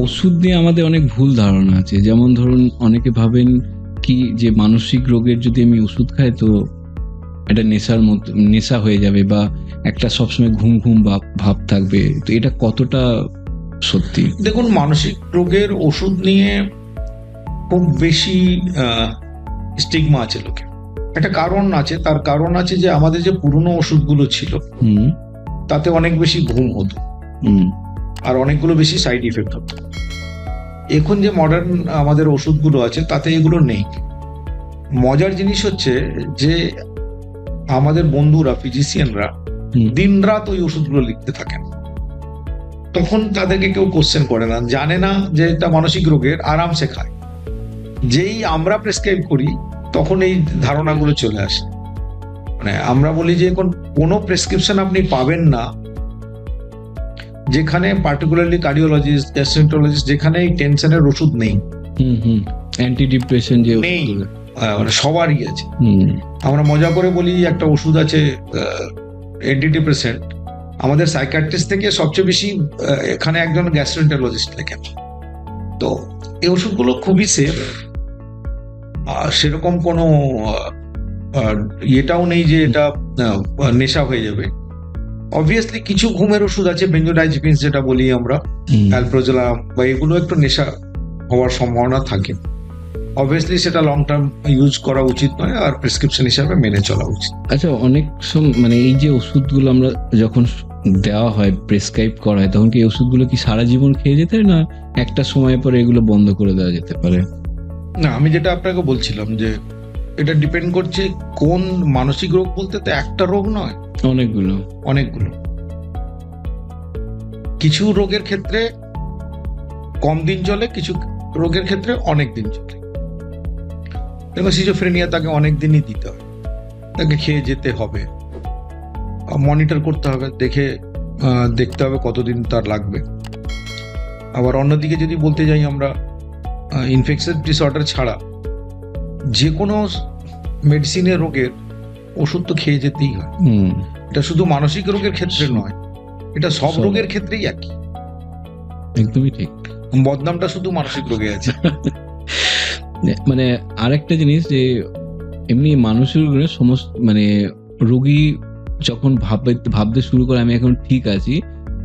ওষুধ নিয়ে আমাদের অনেক ভুল ধারণা আছে। যেমন ধরুন, অনেকে ভাবেন কি যে মানসিক রোগের যদি আমি ওষুধ খাই তো এটা নেশার মতো, নেশা হয়ে যাবে, বা একটা সবসময় ঘুম ঘুম ভাব থাকবে। তো এটা কতটা সত্যি? দেখুন, মানসিক রোগের ওষুধ নিয়ে খুব বেশি স্টিগমা আছে লোকে। একটা কারণ আছে, তার কারণ আছে যে আমাদের যে পুরনো ওষুধগুলো ছিল তাতে অনেক বেশি ঘুম হতো আর অনেকগুলো বেশি সাইড ইফেক্ট হতো। এখন যে মডার্ন আমাদের ওষুধগুলো আছে তাতে এগুলো নেই। মজার জিনিস হচ্ছে যে আমাদের বন্ধুরা ফিজিশিয়ানরা দিন রাত ওই ওষুধগুলো লিখতে থাকেন, তখন তাদেরকে কেউ কোশ্চেন করে না, জানে না যে এটা মানসিক রোগের, আরামসে খায়। যেই আমরা প্রেসক্রাইব করি তখন এই ধারণাগুলো চলে আসে। মানে আমরা বলি যে এখন কোনো প্রেসক্রিপশন আপনি পাবেন না যেখানে পার্টিকুলারলি কার্ডিওলজিস্ট, গ্যাস্ট্রোএন্টারোলজিস্ট, যেখানে এই টেনশনের ওষুধ নেই। অ্যান্টি ডিপ্রেশন যে নেই, মানে সবারই আছে। আমরা মজা করে বলি একটা ওষুধ আছে অ্যান্টি ডিপ্রেসেন্ট, আমাদের সাইকিয়াট্রিস্ট থেকে সবচেয়ে বেশি এখানে একজন গ্যাস্ট্রোএন্টারোলজিস্ট লেখেন। তো এই ওষুধগুলো খুবই সেফ, সেরকম কোনো এটাও নেই যে এটা নেশা হয়ে যাবে। অবভিয়াসলি কিছু ঘুমের ওষুধ আছে, বেনজোডাইজিপিনস যেটা বলি আমরা, অ্যালপ্রোজোলাম, বা এগুলো একটু নেশা হওয়ার সম্ভাবনা থাকে। অবভিয়াসলি সেটা লং টার্ম ইউজ করা উচিত নয়, আর প্রেসক্রিপশন হিসাবে মেনে চলা উচিত। আচ্ছা, অনেক সময় মানে এই যে ওষুধগুলো আমরা যখন দেওয়া হয়, প্রেসক্রাইব করা হয়, তখন কি এই ওষুধগুলো কি সারা জীবন খেয়ে যেতে হয়, না একটা সময় পরে এগুলো বন্ধ করে দেওয়া যেতে পারে? না, আমি যেটা আপনাকে বলছিলাম যে এটা ডিপেন্ড করছে কোন মানসিক রোগ, বলতে তো একটা রোগ নয়, অনেকগুলো। কিছু রোগের ক্ষেত্রে কম দিন চলে, কিছু রোগের ক্ষেত্রে অনেক দিন চলে। দেখো, সিজোফ্রেনিয়া তাকে অনেক দিনই দিতে হবে, তাকে খেয়ে যেতে হবে, মনিটর করতে হবে, দেখতে হবে কতদিন তার লাগবে। আবার অন্যদিকে যদি বলতে যাই আমরা, ইনফেকশন ডিসঅর্ডার ছাড়া যে কোনো মেডিসিনের রোগের ওষুধ তো খেয়ে যেতেই হয়। এটা শুধু মানসিক রোগের ক্ষেত্রে নয়, এটা সব রোগের ক্ষেত্রেই একই। একদমই ঠিক। বদনামটা শুধু মানসিক রোগে আছে। মানে আরেকটা জিনিস যে এমনি মানসিক রোগের সমস্ত মানে রোগী যখন ভাবতে শুরু করে আমি এখন ঠিক আছি,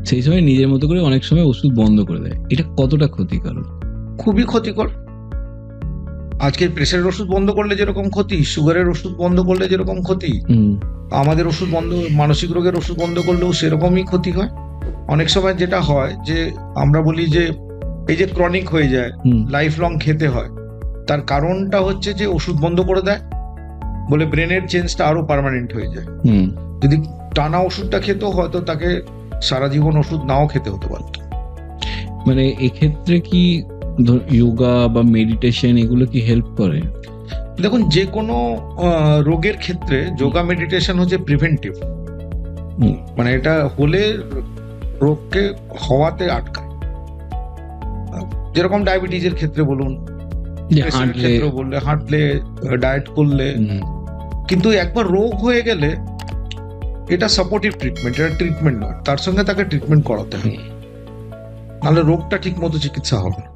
সেই সময় নিজের মতো করে অনেক সময় ওষুধ বন্ধ করে দেয়। এটা কতটা ক্ষতিকর? খুবই ক্ষতিকর। আজকের প্রেসারের ওষুধ বন্ধ করলে যেরকম ক্ষতি, সুগারের ওষুধ বন্ধ করলে যেরকম ক্ষতি, আমাদের ওষুধ বন্ধ, মানসিক রোগের ওষুধ বন্ধ করলেও সেরকমই ক্ষতি হয়। অনেক সময় যেটা হয় যে আমরা বলি যে এই যে ক্রনিক হয়ে যায়, লাইফ লং খেতে হয়, তার কারণটা হচ্ছে যে ওষুধ বন্ধ করে দেয় বলে ব্রেনের চেঞ্জটা আরো পার্মানেন্ট হয়ে যায়। যদি টানা ওষুধটা খেত, হয়তো তাকে সারা জীবন ওষুধ নাও খেতে হতে পারত। মানে এক্ষেত্রে কি যোগা বা মেডিটেশন এগুলো কি হেল্প করে? দেখুন, যে কোনো রোগের ক্ষেত্রে যোগা মেডিটেশন হচ্ছে প্রিভেন্টিভ। মানে এটা হলে রোগকে হওয়াতে আটকায়। যেরকম ডায়াবেটিসের ক্ষেত্রে বলুন, বললে, হাঁটলে, ডায়েট করলে। কিন্তু একবার রোগ হয়ে গেলে এটা সাপোর্টিভ ট্রিটমেন্ট, এটা ট্রিটমেন্ট নয়, তার সঙ্গে তাকে ট্রিটমেন্ট করাতে হবে, নাহলে রোগটা ঠিক মতো চিকিৎসা হবে না।